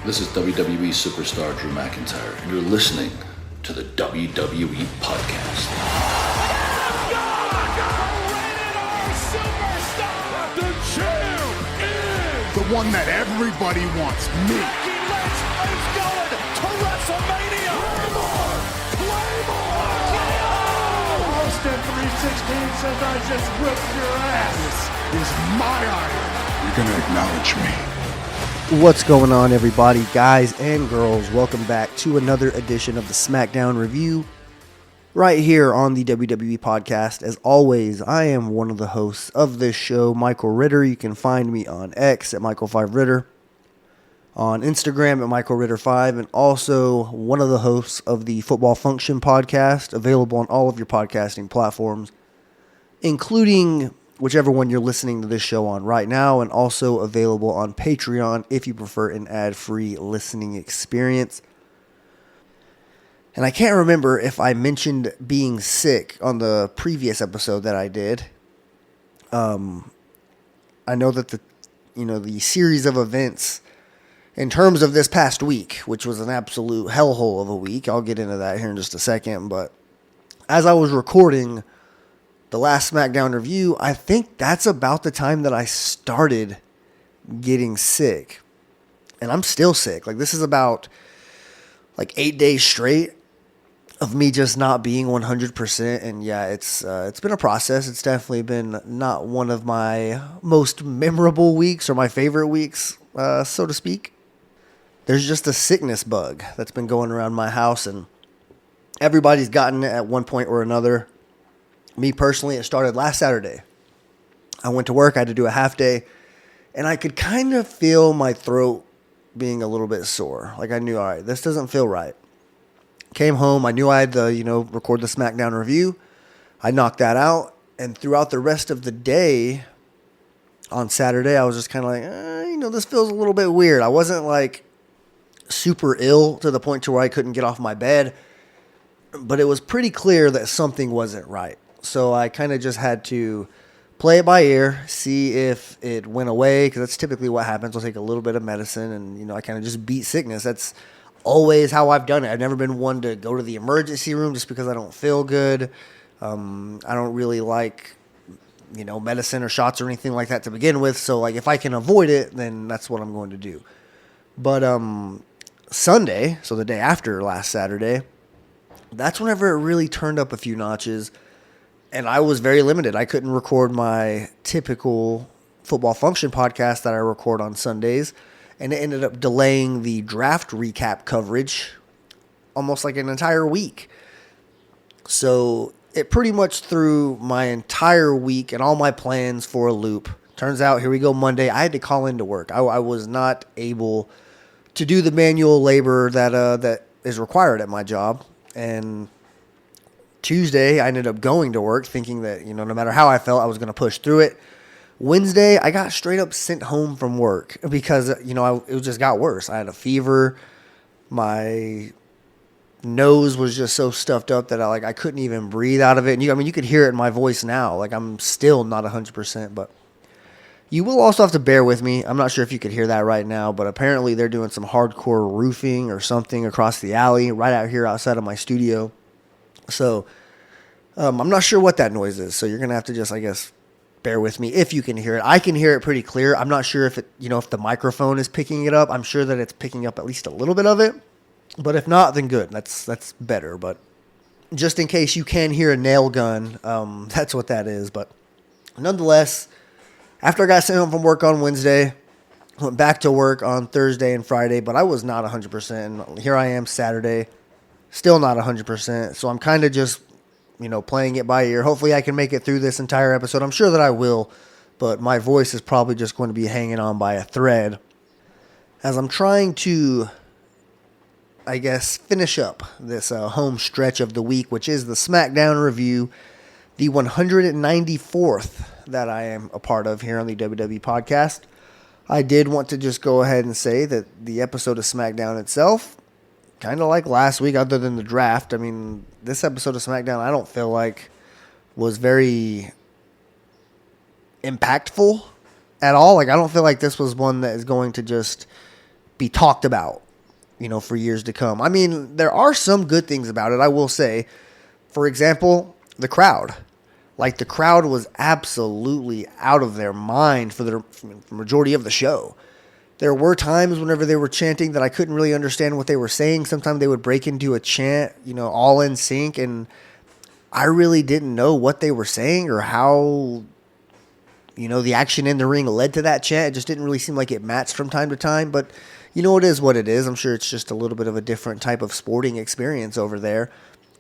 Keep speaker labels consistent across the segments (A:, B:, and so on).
A: This is WWE superstar Drew McIntyre, and you're listening to the WWE Podcast.
B: The champ is
C: the one that everybody wants, me.
B: It's going to WrestleMania. Claymore!
C: Austin 316 says I just whipped your ass. This is my iron. You're going to acknowledge me.
D: What's going on, everybody, guys and girls? Welcome back to another edition of the SmackDown Review right here on the WWE Podcast. As always, I am one of the hosts of this show, Michael Ritter. You can find me on X at Michael5Ritter, on Instagram at MichaelRitter5, and also one of the hosts of the Football Function Podcast, available on all of your podcasting platforms, including whichever one you're listening to this show on right now, and also available on Patreon if you prefer an ad-free listening experience. And I can't remember if I mentioned being sick on the previous episode that I did. I know that the series of events in terms of this past week, which was an absolute hellhole of a week, I'll get into that here in just a second, but as I was recording the last SmackDown review, I think that's about the time that I started getting sick. And I'm still sick. Like, this is about 8 days straight of me just not being 100%. And yeah, it's been a process. It's definitely been not one of my most memorable weeks or my favorite weeks, so to speak. There's just a sickness bug that's been going around my house, and everybody's gotten it at one point or another. Me personally, it started last Saturday. I went to work, I had to do a half day, and I could kind of feel my throat being a little bit sore. Like, I knew, all right, this doesn't feel right. Came home, I knew I had to, record the SmackDown review. I knocked that out, and throughout the rest of the day on Saturday, I was just kind of like, this feels a little bit weird. I wasn't super ill to the point to where I couldn't get off my bed, but it was pretty clear that something wasn't right. So I kind of just had to play it by ear, see if it went away, because that's typically what happens. I'll take a little bit of medicine, and, I kind of just beat sickness. That's always how I've done it. I've never been one to go to the emergency room just because I don't feel good. I don't really like, medicine or shots or anything like that to begin with. So, if I can avoid it, then that's what I'm going to do. But Sunday, so the day after last Saturday, that's whenever it really turned up a few notches. And I was very limited. I couldn't record my typical Football Function podcast that I record on Sundays. And it ended up delaying the draft recap coverage almost like an entire week. So it pretty much threw my entire week and all my plans for a loop. Turns out, here we go Monday, I had to call into work. I was not able to do the manual labor that is required at my job. And Tuesday, I ended up going to work thinking that, no matter how I felt, I was going to push through it. Wednesday, I got straight up sent home from work because, it just got worse. I had a fever. My nose was just so stuffed up that I couldn't even breathe out of it. And you could hear it in my voice now. I'm still not 100%, but you will also have to bear with me. I'm not sure if you could hear that right now, but apparently they're doing some hardcore roofing or something across the alley right out here outside of my studio. So I'm not sure what that noise is. So you're going to have to just, I guess, bear with me if you can hear it. I can hear it pretty clear. I'm not sure if it, if the microphone is picking it up. I'm sure that it's picking up at least a little bit of it. But if not, then good. That's better. But just in case you can hear a nail gun, that's what that is. But nonetheless, after I got sent home from work on Wednesday, went back to work on Thursday and Friday, but I was not 100%. And here I am Saturday, still not 100%. So I'm kind of just, playing it by ear. Hopefully I can make it through this entire episode. I'm sure that I will, but my voice is probably just going to be hanging on by a thread as I'm trying to, I guess, finish up this home stretch of the week, which is the SmackDown review, the 194th that I am a part of here on the WWE Podcast. I did want to just go ahead and say that the episode of SmackDown itself, kind of like last week, other than the draft, this episode of SmackDown, I don't feel like was very impactful at all. I don't feel like this was one that is going to just be talked about, for years to come. I mean, there are some good things about it, I will say. For example, the crowd. Like, the crowd was absolutely out of their mind for the majority of the show. There were times whenever they were chanting that I couldn't really understand what they were saying. Sometimes they would break into a chant, all in sync, and I really didn't know what they were saying or how, the action in the ring led to that chant. It just didn't really seem like it matched from time to time, but it is what it is. I'm sure it's just a little bit of a different type of sporting experience over there.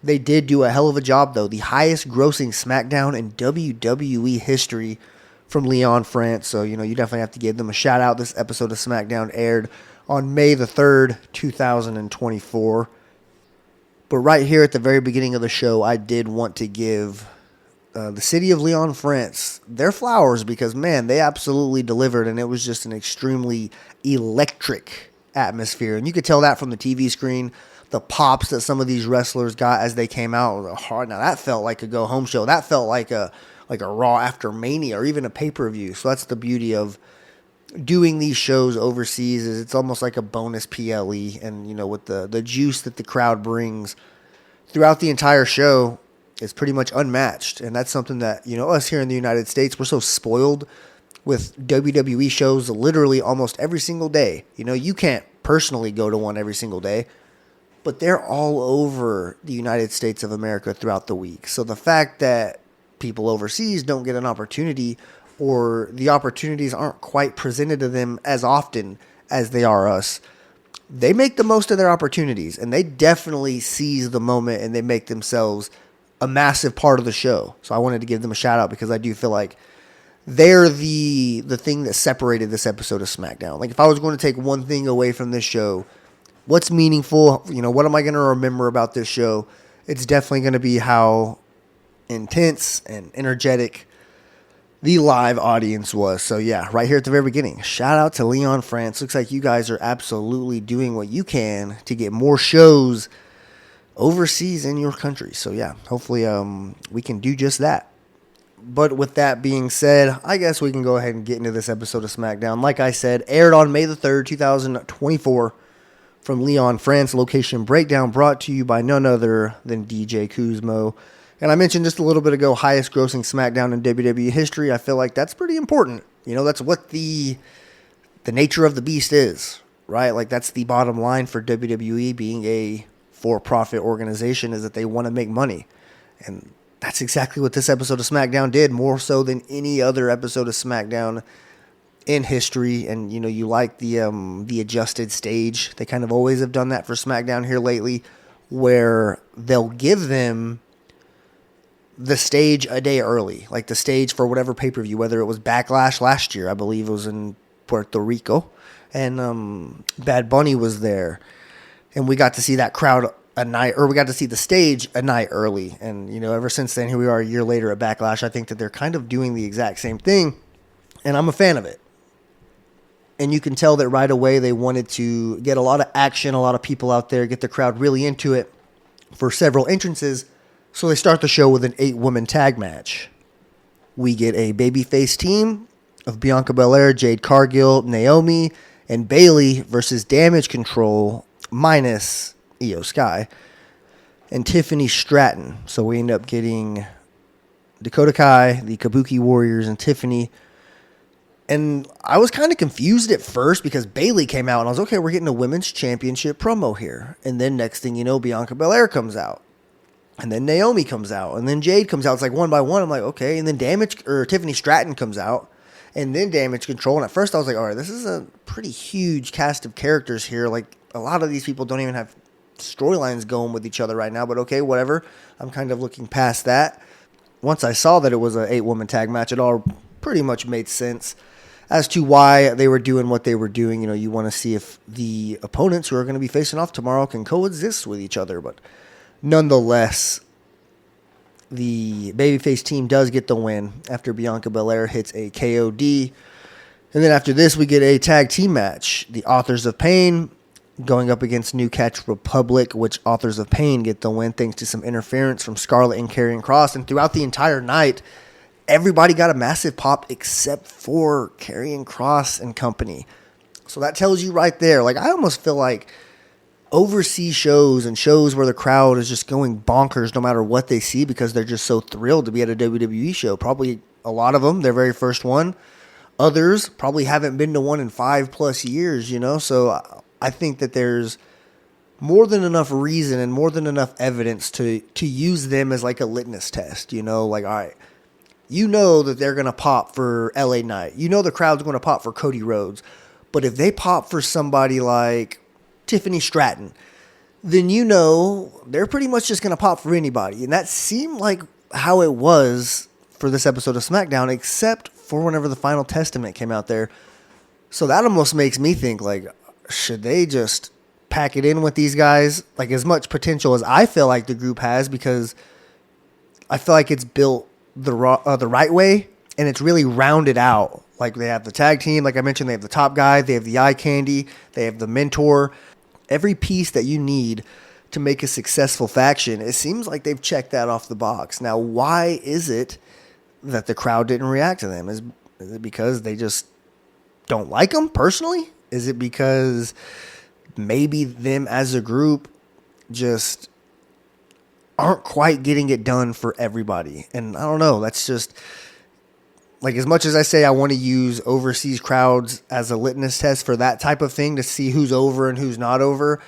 D: They did do a hell of a job, though. The highest grossing SmackDown in WWE history from Lyon, France. So, you definitely have to give them a shout out. This episode of SmackDown aired on May the 3rd, 2024. But right here at the very beginning of the show, I did want to give the city of Lyon, France, their flowers because, man, they absolutely delivered, and it was just an extremely electric atmosphere. And you could tell that from the TV screen. The pops that some of these wrestlers got as they came out were hard. Now, that felt like a go-home show. That felt like a Raw after Mania or even a pay-per-view. So that's the beauty of doing these shows overseas, is it's almost like a bonus PLE. And, with the juice that the crowd brings throughout the entire show is pretty much unmatched. And that's something that, us here in the United States, we're so spoiled with WWE shows literally almost every single day. You can't personally go to one every single day, but they're all over the United States of America throughout the week. So the fact that people overseas don't get an opportunity, or the opportunities aren't quite presented to them as often as they are us, they make the most of their opportunities, and they definitely seize the moment, and they make themselves a massive part of the show. So I wanted to give them a shout out because I do feel like they're the thing that separated this episode of SmackDown. Like, if I was going to take one thing away from this show, what's meaningful, what am I going to remember about this show? It's definitely going to be how intense and energetic the live audience was. So yeah, right here at the very beginning, shout out to Lyon, France. Looks like you guys are absolutely doing what you can to get more shows overseas in your country. So yeah, hopefully we can do just that. But with that being said, I guess we can go ahead and get into this episode of SmackDown. Like I said, aired on May the 3rd, 2024 from Lyon, France. Location breakdown brought to you by none other than DJ Kuzmo. And I mentioned just a little bit ago, highest grossing SmackDown in WWE history. I feel like that's pretty important. That's what the nature of the beast is, right? Like, that's the bottom line for WWE being a for-profit organization, is that they want to make money. And that's exactly what this episode of SmackDown did, more so than any other episode of SmackDown in history. And, you like the adjusted stage. They kind of always have done that for SmackDown here lately, where they'll give them the stage a day early, like the stage for whatever pay-per-view, whether it was Backlash last year, I believe it was in Puerto Rico, and Bad Bunny was there, and we got to see that crowd we got to see the stage a night early. And, ever since then, here we are a year later at Backlash. I think that they're kind of doing the exact same thing, and I'm a fan of it. And you can tell that right away they wanted to get a lot of action, a lot of people out there, get the crowd really into it for several entrances. So they start the show with an 8-woman tag match. We get a babyface team of Bianca Belair, Jade Cargill, Naomi, and Bayley versus Damage Control minus Io Sky and Tiffany Stratton. So we end up getting Dakota Kai, the Kabuki Warriors, and Tiffany. And I was kind of confused at first because Bayley came out and I was, okay, we're getting a women's championship promo here. And then next thing you know, Bianca Belair comes out. And then Naomi comes out. And then Jade comes out. It's like one by one. I'm like, okay. And then Tiffany Stratton comes out. And then Damage Control. And at first I was like, all right, this is a pretty huge cast of characters here. Like, a lot of these people don't even have storylines going with each other right now. But okay, whatever. I'm kind of looking past that. Once I saw that it was an 8-woman tag match, it all pretty much made sense as to why they were doing what they were doing. You want to see if the opponents who are going to be facing off tomorrow can coexist with each other. But nonetheless, the babyface team does get the win after Bianca Belair hits a KOD. And then after this, we get a tag team match. The Authors of Pain going up against New Catch Republic, which Authors of Pain get the win thanks to some interference from Scarlett and Karrion Kross. And throughout the entire night, everybody got a massive pop except for Karrion Kross and company. So that tells you right there. Like, I almost feel like overseas shows and shows where the crowd is just going bonkers no matter what they see because they're just so thrilled to be at a WWE show. Probably a lot of them, their very first one. Others probably haven't been to one in 5+ years, So I think that there's more than enough reason and more than enough evidence to use them as like a litmus test, Like, all right, that they're going to pop for LA Knight. The crowd's going to pop for Cody Rhodes. But if they pop for somebody like Tiffany Stratton, then they're pretty much just going to pop for anybody. And that seemed like how it was for this episode of SmackDown, except for whenever the Final Testament came out there. So that almost makes me think, like, should they just pack it in with these guys? Like, as much potential as I feel like the group has, because I feel like it's built the right way, and it's really rounded out. Like, they have the tag team, like I mentioned, they have the top guy, they have the eye candy, they have the mentor. Every piece that you need to make a successful faction, it seems like they've checked that off the box. Now, why is it that the crowd didn't react to them? Is it because they just don't like them personally? Is it because maybe them as a group just aren't quite getting it done for everybody? And I don't know. That's just, like, as much as I say I want to use overseas crowds as a litmus test for that type of thing to see who's over and who's not over,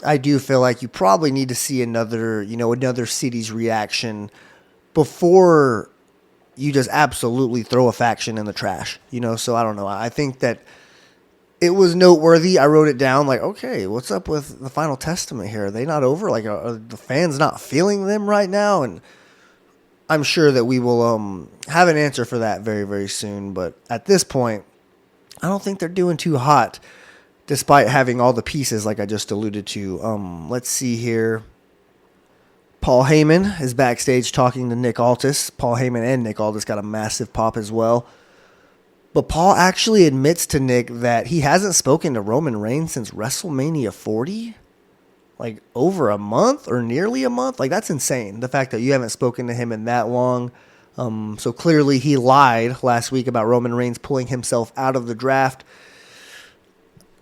D: I do feel like you probably need to see another city's reaction before you just absolutely throw a faction in the trash, So I don't know. I think that it was noteworthy. I wrote it down like, okay, what's up with the Final Testament here? Are they not over? Like, are the fans not feeling them right now? And I'm sure that we will have an answer for that very, very soon. But at this point, I don't think they're doing too hot, despite having all the pieces like I just alluded to. Let's see here. Paul Heyman is backstage talking to Nick Aldis. Paul Heyman and Nick Aldis got a massive pop as well. But Paul actually admits to Nick that he hasn't spoken to Roman Reigns since WrestleMania 40. Like, over a month or nearly a month. Like, that's insane. The fact that you haven't spoken to him in that long. So clearly he lied last week about Roman Reigns pulling himself out of the draft.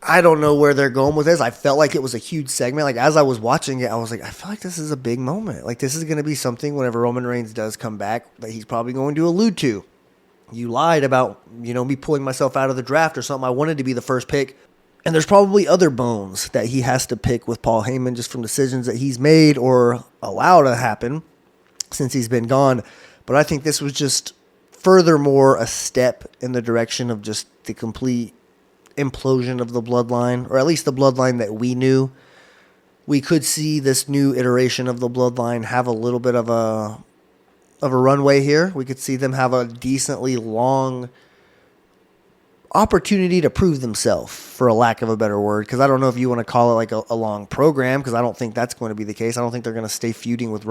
D: I don't know where they're going with this. I felt like it was a huge segment. Like, as I was watching it, I was like, I feel like this is a big moment. Like, this is going to be something whenever Roman Reigns does come back that he's probably going to allude to. You lied about, me pulling myself out of the draft or something. I wanted to be the first pick. And there's probably other bones that he has to pick with Paul Heyman just from decisions that he's made or allowed to happen since he's been gone. But I think this was just furthermore a step in the direction of just the complete implosion of the bloodline, or at least the bloodline that we knew. We could see this new iteration of the bloodline have a little bit of a runway here. We could see them have a decently long opportunity to prove themselves, for a lack of a better word, because I don't know if you want to call it like a long program, because I don't think that's going to be the case. I don't think they're going to stay feuding with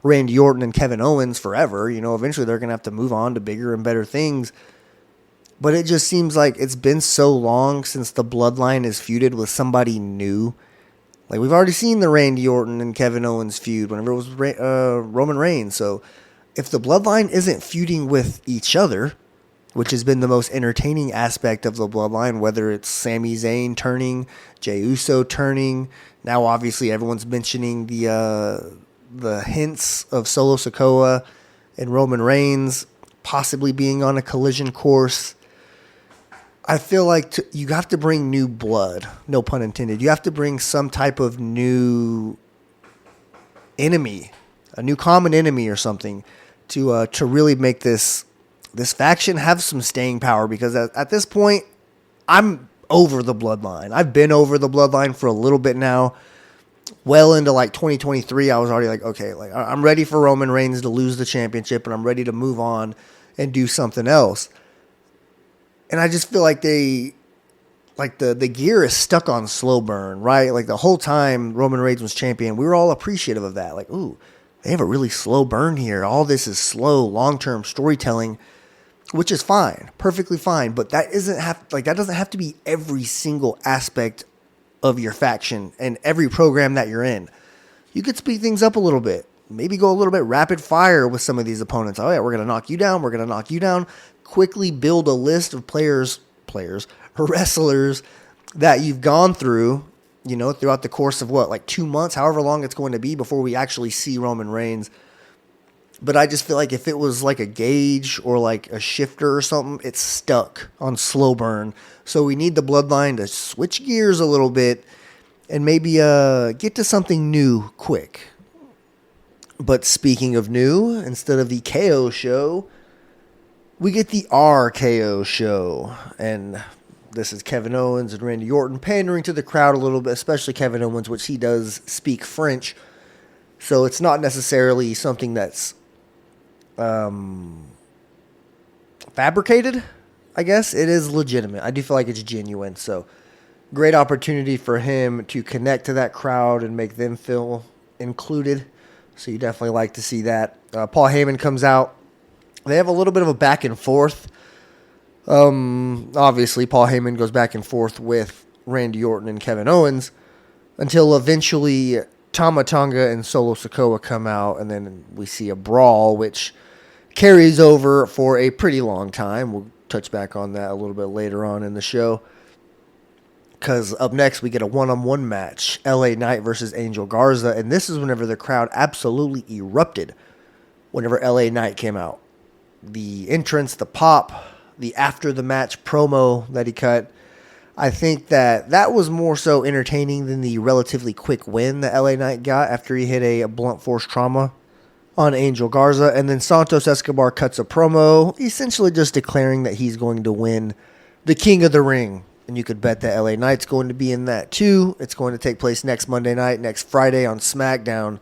D: Randy Orton and Kevin Owens forever. Eventually they're going to have to move on to bigger and better things. But it just seems like it's been so long since the bloodline is feuded with somebody new. Like, we've already seen the Randy Orton and Kevin Owens feud whenever it was Roman Reigns. So if the bloodline isn't feuding with each other, which has been the most entertaining aspect of the bloodline, whether it's Sami Zayn turning, Jey Uso turning, now obviously everyone's mentioning the hints of Solo Sikoa and Roman Reigns possibly being on a collision course. I feel like you have to bring new blood, no pun intended. You have to bring some type of new enemy, a new common enemy or something, to really make this faction have some staying power. Because at this point, I'm over the bloodline. I've been over the bloodline for a little bit now. Well into like 2023, I was already like, okay, like I'm ready for Roman Reigns to lose the championship, and I'm ready to move on and do something else. And I just feel like the gear is stuck on slow burn, right? Like, the whole time Roman Reigns was champion, we were all appreciative of that. Like, ooh, they have a really slow burn here. All this is slow, long-term storytelling, which is fine, perfectly fine. But that doesn't have to be every single aspect of your faction and every program that you're in. You could speed things up a little bit. Maybe go a little bit rapid fire with some of these opponents. Oh yeah, we're going to knock you down. We're going to knock you down. Quickly build a list of players wrestlers that you've gone through, throughout the course of like 2 months, however long it's going to be before we actually see Roman Reigns. But I just feel like if it was like a gauge or like a shifter or something, it's stuck on slow burn. So we need the bloodline to switch gears a little bit and maybe get to something new quick. But speaking of new, instead of the KO show, we get the RKO show. And this is Kevin Owens and Randy Orton pandering to the crowd a little bit, especially Kevin Owens, which he does speak French. So it's not necessarily something that's fabricated, I guess. It is legitimate. I do feel like it's genuine. So great opportunity for him to connect to that crowd and make them feel included. So you definitely like to see that. Paul Heyman comes out. They have a little bit of a back and forth. Obviously, Paul Heyman goes back and forth with Randy Orton and Kevin Owens until eventually Tama Tonga and Solo Sikoa come out, and then we see a brawl, which carries over for a pretty long time. We'll touch back on that a little bit later on in the show. Because up next, we get a one-on-one match, LA Knight versus Angel Garza, and this is whenever the crowd absolutely erupted whenever LA Knight came out. The entrance, the pop, the after-the-match promo that he cut, I think that was more so entertaining than the relatively quick win that LA Knight got after he hit a blunt force trauma on Angel Garza. And then Santos Escobar cuts a promo, essentially just declaring that he's going to win the King of the Ring. And you could bet that LA Knight's going to be in that too. It's going to take place next Monday night, next Friday on SmackDown.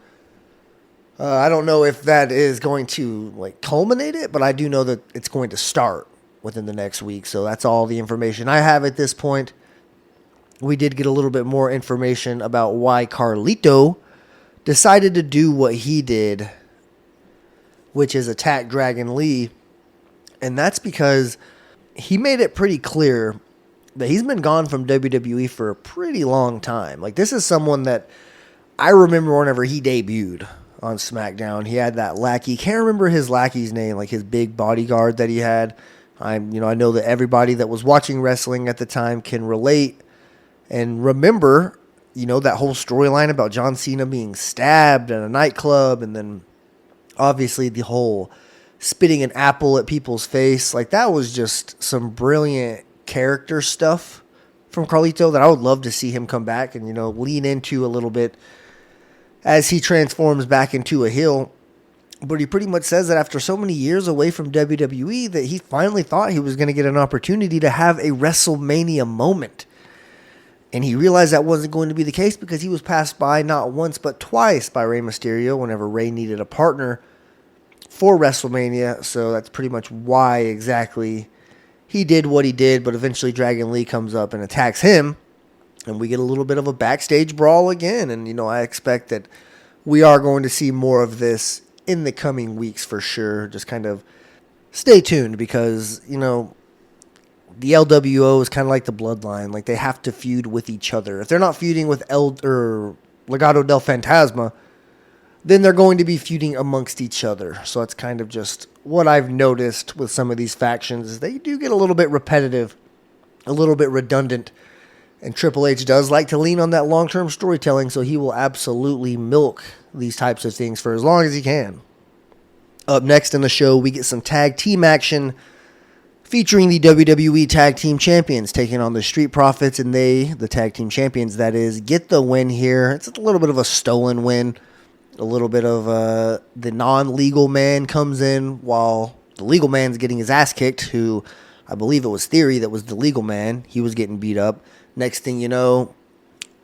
D: I don't know if that is going to like culminate it, but I do know that it's going to start within the next week. So that's all the information I have at this point. We did get a little bit more information about why Carlito decided to do what he did, which is attack Dragon Lee. And that's because he made it pretty clear that he's been gone from WWE for a pretty long time. Like, this is someone that I remember whenever he debuted on SmackDown. He had that lackey. Can't remember his lackey's name, like his big bodyguard that he had. I know that everybody that was watching wrestling at the time can relate and remember, that whole storyline about John Cena being stabbed at a nightclub, and then obviously the whole spitting an apple at people's face. Like, that was just some brilliant character stuff from Carlito that I would love to see him come back and, lean into a little bit as he transforms back into a heel. But he pretty much says that after so many years away from WWE that he finally thought he was going to get an opportunity to have a WrestleMania moment. And he realized that wasn't going to be the case because he was passed by not once but twice by Rey Mysterio whenever Rey needed a partner for WrestleMania. So that's pretty much why exactly he did what he did. But eventually Dragon Lee comes up and attacks him, and we get a little bit of a backstage brawl again. And, I expect that we are going to see more of this in the coming weeks for sure. Just kind of stay tuned because, the LWO is kind of like the Bloodline. Like, they have to feud with each other. If they're not feuding with Legado del Fantasma, then they're going to be feuding amongst each other. So that's kind of just what I've noticed with some of these factions. Is they do get a little bit repetitive, a little bit redundant. And Triple H does like to lean on that long-term storytelling, so he will absolutely milk these types of things for as long as he can. Up next in the show, we get some tag team action featuring the WWE Tag Team Champions taking on the Street Profits, and the Tag Team Champions, that is, get the win here. It's a little bit of a stolen win. A little bit of the non-legal man comes in while the legal man's getting his ass kicked, who I believe it was Theory that was the legal man. He was getting beat up. Next thing you know,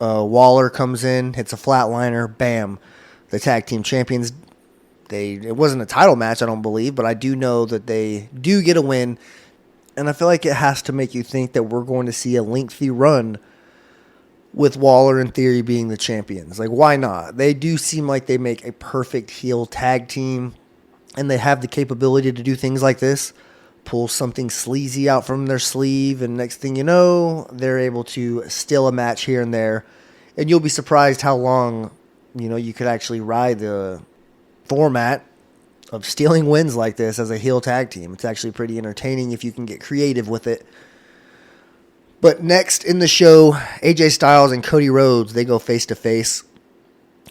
D: Waller comes in, hits a flatliner, bam. The Tag Team Champions, it wasn't a title match, I don't believe, but I do know that they do get a win. And I feel like it has to make you think that we're going to see a lengthy run with Waller and Theory being the champions. Like, why not? They do seem like they make a perfect heel tag team, and they have the capability to do things like this. Pull something sleazy out from their sleeve, and next thing you know, they're able to steal a match here and there. And you'll be surprised how long, you could actually ride the format of stealing wins like this as a heel tag team. It's actually pretty entertaining if you can get creative with it. But next in the show, AJ Styles and Cody Rhodes, they go face to face.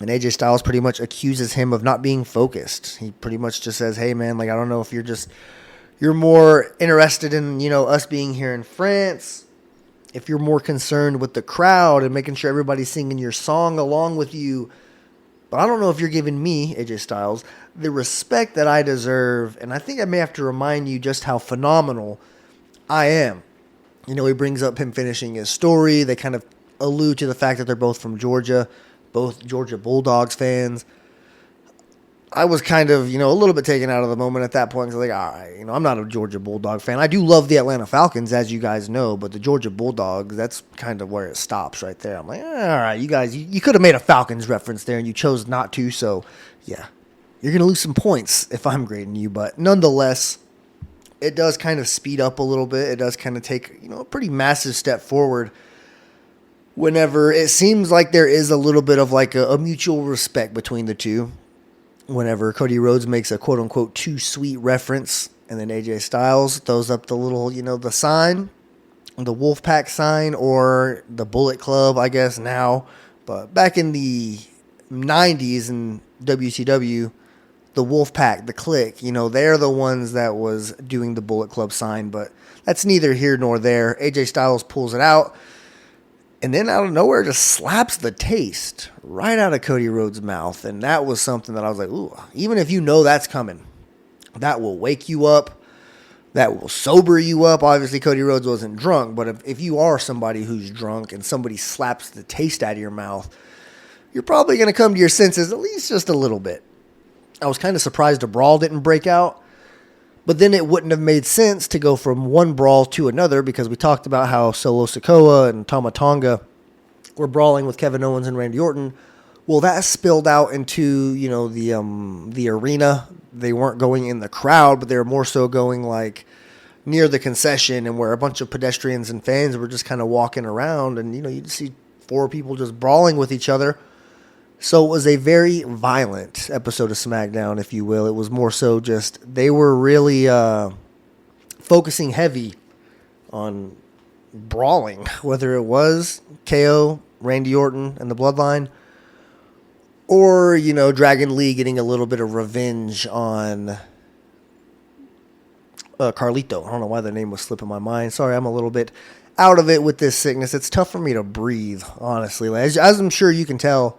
D: And AJ Styles pretty much accuses him of not being focused. He pretty much just says, hey man, like, I don't know if you're more interested in, us being here in France, if you're more concerned with the crowd and making sure everybody's singing your song along with you. But I don't know if you're giving me, AJ Styles, the respect that I deserve. And I think I may have to remind you just how phenomenal I am. He brings up him finishing his story. They kind of allude to the fact that they're both from Georgia, both Georgia Bulldogs fans. I was kind of, a little bit taken out of the moment at that point. Cause I was like, all right, I'm not a Georgia Bulldog fan. I do love the Atlanta Falcons, as you guys know, but the Georgia Bulldogs, that's kind of where it stops right there. I'm like, all right, you guys, you could have made a Falcons reference there and you chose not to. So, yeah, you're going to lose some points if I'm grading you. But nonetheless, it does kind of speed up a little bit. It does kind of take, a pretty massive step forward whenever it seems like there is a little bit of like a mutual respect between the two. Whenever Cody Rhodes makes a quote-unquote too sweet reference, and then AJ Styles throws up the little, the sign, the Wolfpack sign, or the Bullet Club, I guess, now. But back in the 90s in WCW, the Wolfpack, the Clique, they're the ones that was doing the Bullet Club sign, but that's neither here nor there. AJ Styles pulls it out, and then out of nowhere just slaps the taste right out of Cody Rhodes' mouth, and that was something that I was like, ooh, even if that's coming, that will wake you up, that will sober you up. Obviously, Cody Rhodes wasn't drunk, but if you are somebody who's drunk and somebody slaps the taste out of your mouth, you're probably going to come to your senses at least just a little bit. I was kind of surprised a brawl didn't break out, but then it wouldn't have made sense to go from one brawl to another because we talked about how Solo Sikoa and Tama Tonga were brawling with Kevin Owens and Randy Orton. Well, that spilled out into, the arena. They weren't going in the crowd, but they were more so going like near the concession and where a bunch of pedestrians and fans were just kind of walking around, and you'd see four people just brawling with each other. So it was a very violent episode of SmackDown, if you will. It was more so just they were really focusing heavy on brawling, whether it was KO, Randy Orton, and the Bloodline, or, Dragon Lee getting a little bit of revenge on Carlito. I don't know why the name was slipping my mind. Sorry, I'm a little bit out of it with this sickness. It's tough for me to breathe, honestly. As I'm sure you can tell,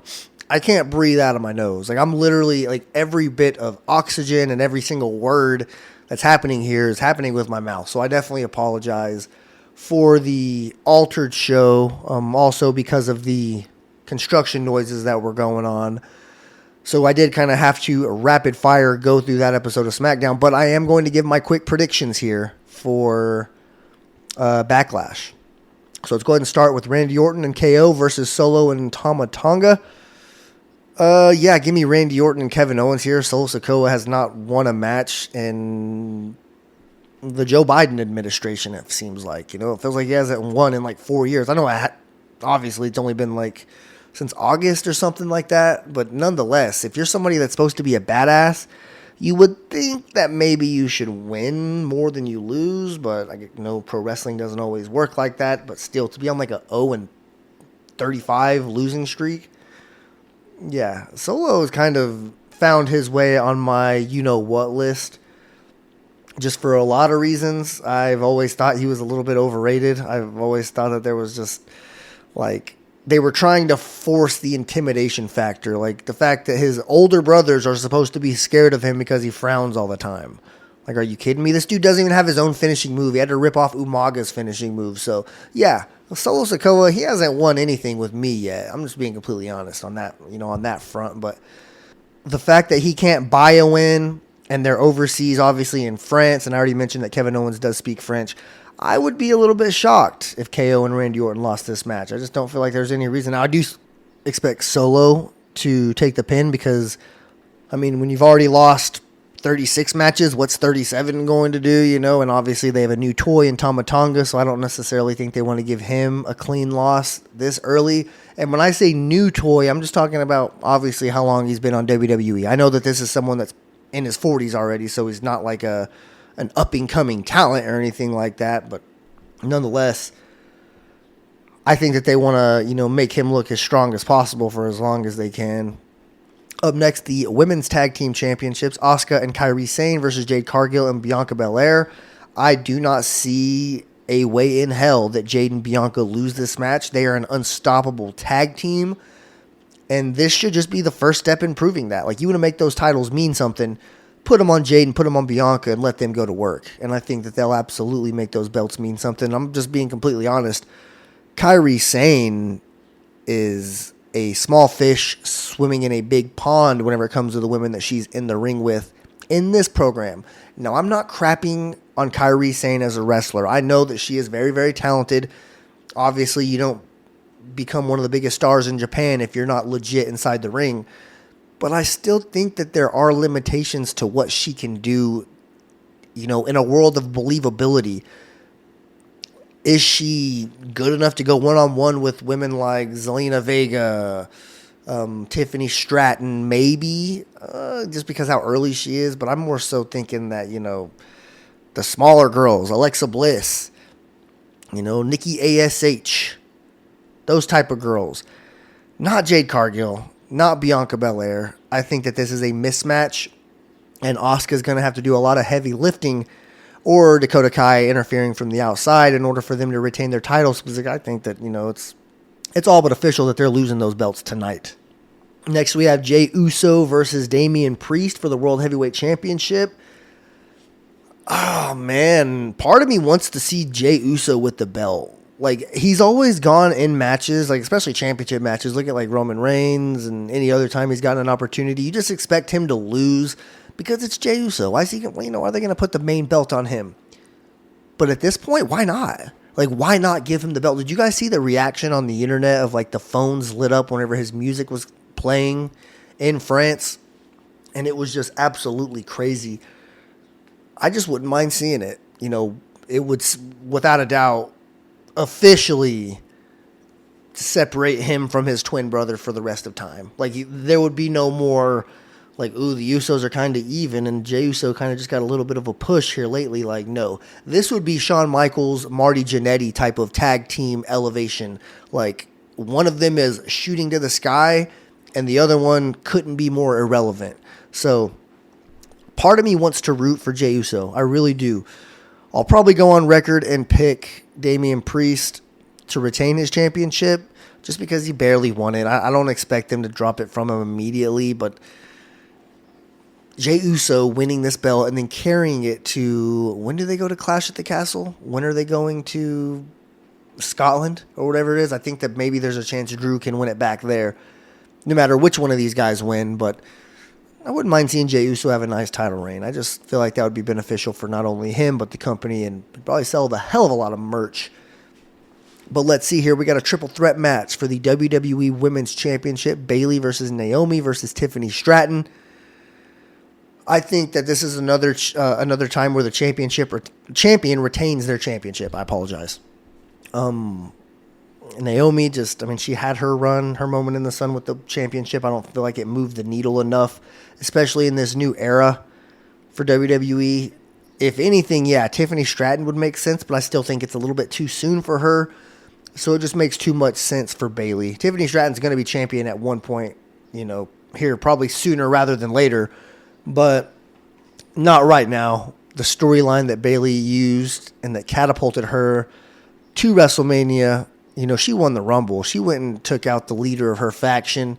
D: I can't breathe out of my nose. Like, I'm literally, like, every bit of oxygen and every single word that's happening here is happening with my mouth. So I definitely apologize for the altered show, also because of the construction noises that were going on. So I did kind of have to rapid fire go through that episode of SmackDown, but I am going to give my quick predictions here for Backlash. So let's go ahead and start with Randy Orton and KO versus Solo and Tama Tonga. Give me Randy Orton and Kevin Owens here. Solo Sikoa has not won a match in the Joe Biden administration, it seems like. It feels like he hasn't won in like 4 years. I know obviously it's only been like since August or something like that, but nonetheless, if you're somebody that's supposed to be a badass, you would think that maybe you should win more than you lose, but I know pro wrestling doesn't always work like that, but still, to be on like a 0-35 losing streak, yeah, Solo has kind of found his way on my you-know-what list. Just for a lot of reasons. I've always thought he was a little bit overrated. I've always thought that there was just, like, they were trying to force the intimidation factor. Like, the fact that his older brothers are supposed to be scared of him because he frowns all the time. Like, are you kidding me? This dude doesn't even have his own finishing move. He had to rip off Umaga's finishing move. So, yeah, Solo Sikoa, he hasn't won anything with me yet. I'm just being completely honest on that, on that front. But the fact that he can't buy a win, and they're overseas, obviously, in France, and I already mentioned that Kevin Owens does speak French, I would be a little bit shocked if KO and Randy Orton lost this match. I just don't feel like there's any reason. Now, I do expect Solo to take the pin because, when you've already lost 36 matches, what's 37 going to do, And obviously they have a new toy in Tama Tonga, so I don't necessarily think they want to give him a clean loss this early. And when I say new toy, I'm just talking about, obviously, how long he's been on WWE. I know that this is someone that's in his 40s already, so he's not like an up-and-coming talent or anything like that, but nonetheless, I think that they want to, make him look as strong as possible for as long as they can. Up next, the Women's Tag Team Championships, Asuka and Kairi Sane versus Jade Cargill and Bianca Belair. I do not see a way in hell that Jade and Bianca lose this match. They are an unstoppable tag team, and this should just be the first step in proving that. Like, you want to make those titles mean something, put them on Jade and put them on Bianca and let them go to work. And I think that they'll absolutely make those belts mean something. I'm just being completely honest. Kairi Sane is a small fish swimming in a big pond whenever it comes to the women that she's in the ring with in this program. Now, I'm not crapping on Kairi Sane as a wrestler. I know that she is very, very talented. Obviously, you don't become one of the biggest stars in Japan if you're not legit inside the ring. But I still think that there are limitations to what she can do, in a world of believability. Is she good enough to go one-on-one with women like Zelina Vega, Tiffany Stratton, maybe, just because how early she is? But I'm more so thinking that, the smaller girls, Alexa Bliss, Nikki ASH, those type of girls. Not Jade Cargill, not Bianca Belair. I think that this is a mismatch, and Asuka's going to have to do a lot of heavy lifting, or Dakota Kai interfering from the outside in order for them to retain their titles, because I think that, it's all but official that they're losing those belts tonight. Next, we have Jey Uso versus Damian Priest for the World Heavyweight Championship. Oh, man. Part of me wants to see Jey Uso with the belt. Like, he's always gone in matches, like especially championship matches. Look at like Roman Reigns and any other time he's gotten an opportunity. You just expect him to lose because it's Jey Uso. Why is he? Are they going to put the main belt on him? But at this point, why not? Like, why not give him the belt? Did you guys see the reaction on the internet of like the phones lit up whenever his music was playing in France? And it was just absolutely crazy. I just wouldn't mind seeing it. It would, without a doubt, officially separate him from his twin brother for the rest of time. Like, there would be no more like, ooh, the Usos are kind of even, and Jey Uso kind of just got a little bit of a push here lately. Like, no. This would be Shawn Michaels, Marty Jannetty type of tag team elevation. Like, one of them is shooting to the sky, and the other one couldn't be more irrelevant. So, part of me wants to root for Jey Uso. I really do. I'll probably go on record and pick Damian Priest to retain his championship just because he barely won it. I don't expect them to drop it from him immediately, but Jey Uso winning this belt and then carrying it to, when do they go to Clash at the Castle? When are they going to Scotland or whatever it is? I think that maybe there's a chance Drew can win it back there, no matter which one of these guys win. But I wouldn't mind seeing Jey Uso have a nice title reign. I just feel like that would be beneficial for not only him, but the company, and probably sell the hell of a lot of merch. But let's see here. We got a triple threat match for the WWE Women's Championship. Bayley versus Naomi versus Tiffany Stratton. I think that this is another time where the champion retains their championship. I apologize. Naomi she had her run, her moment in the sun with the championship. I don't feel like it moved the needle enough, especially in this new era for WWE. If anything, yeah, Tiffany Stratton would make sense, but I still think it's a little bit too soon for her. So it just makes too much sense for Bayley. Tiffany Stratton's going to be champion at one point, here probably sooner rather than later. But not right now. The storyline that Bayley used and that catapulted her to WrestleMania, she won the Rumble. She went and took out the leader of her faction,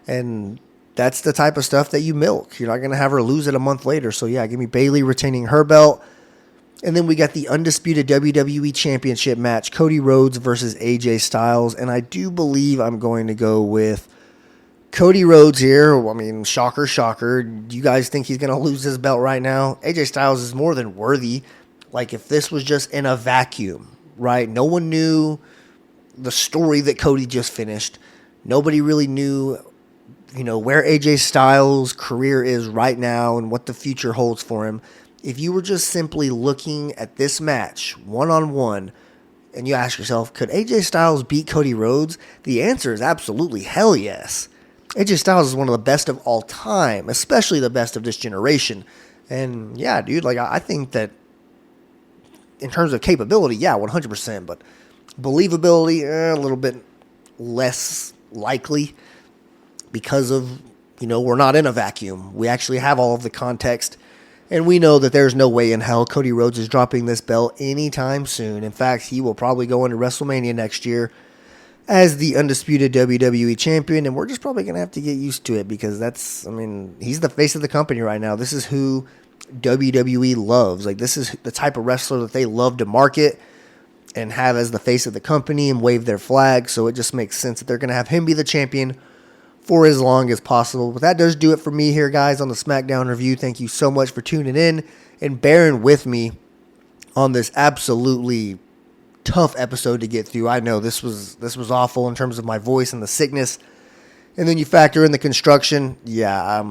D: and that's the type of stuff that you milk. You're not going to have her lose it a month later. So, yeah, give me Bayley retaining her belt. And then we got the undisputed WWE Championship match, Cody Rhodes versus AJ Styles, and I do believe I'm going to go with Cody Rhodes here. I mean, shocker, shocker. Do you guys think he's going to lose his belt right now? AJ Styles is more than worthy. Like, if this was just in a vacuum, right? No one knew the story that Cody just finished. Nobody really knew, where AJ Styles' career is right now and what the future holds for him. If you were just simply looking at this match one-on-one and you ask yourself, could AJ Styles beat Cody Rhodes? The answer is absolutely hell yes. AJ Styles is one of the best of all time, especially the best of this generation. And yeah, dude, I think that in terms of capability, yeah, 100%. But Believability, a little bit less likely because of, we're not in a vacuum. We actually have all of the context, and we know that there's no way in hell Cody Rhodes is dropping this belt anytime soon. In fact, he will probably go into WrestleMania next year as the undisputed WWE champion, and we're just probably going to have to get used to it because he's the face of the company right now. This is who WWE loves. Like, this is the type of wrestler that they love to market and have as the face of the company and wave their flag, so it just makes sense that they're going to have him be the champion for as long as possible. But that does do it for me here, guys, on the SmackDown review. Thank you so much for tuning in and bearing with me on this absolutely tough episode to get through. I know this was awful in terms of my voice and the sickness. And then you factor in the construction. Yeah,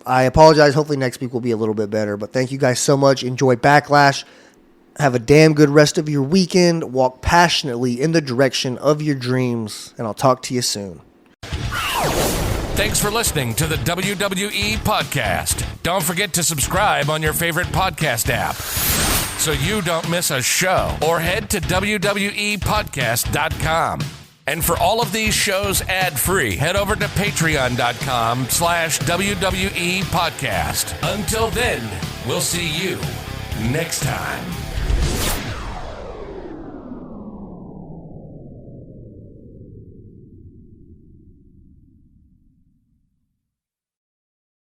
D: I apologize. Hopefully next week will be a little bit better. But thank you guys so much. Enjoy Backlash. Have a damn good rest of your weekend. Walk passionately in the direction of your dreams. And I'll talk to you soon.
E: Thanks for listening to the WWE Podcast. Don't forget to subscribe on your favorite podcast app so you don't miss a show, or head to WWEpodcast.com. And for all of these shows ad-free, head over to patreon.com/WWE Podcast. Until then, we'll see you next time.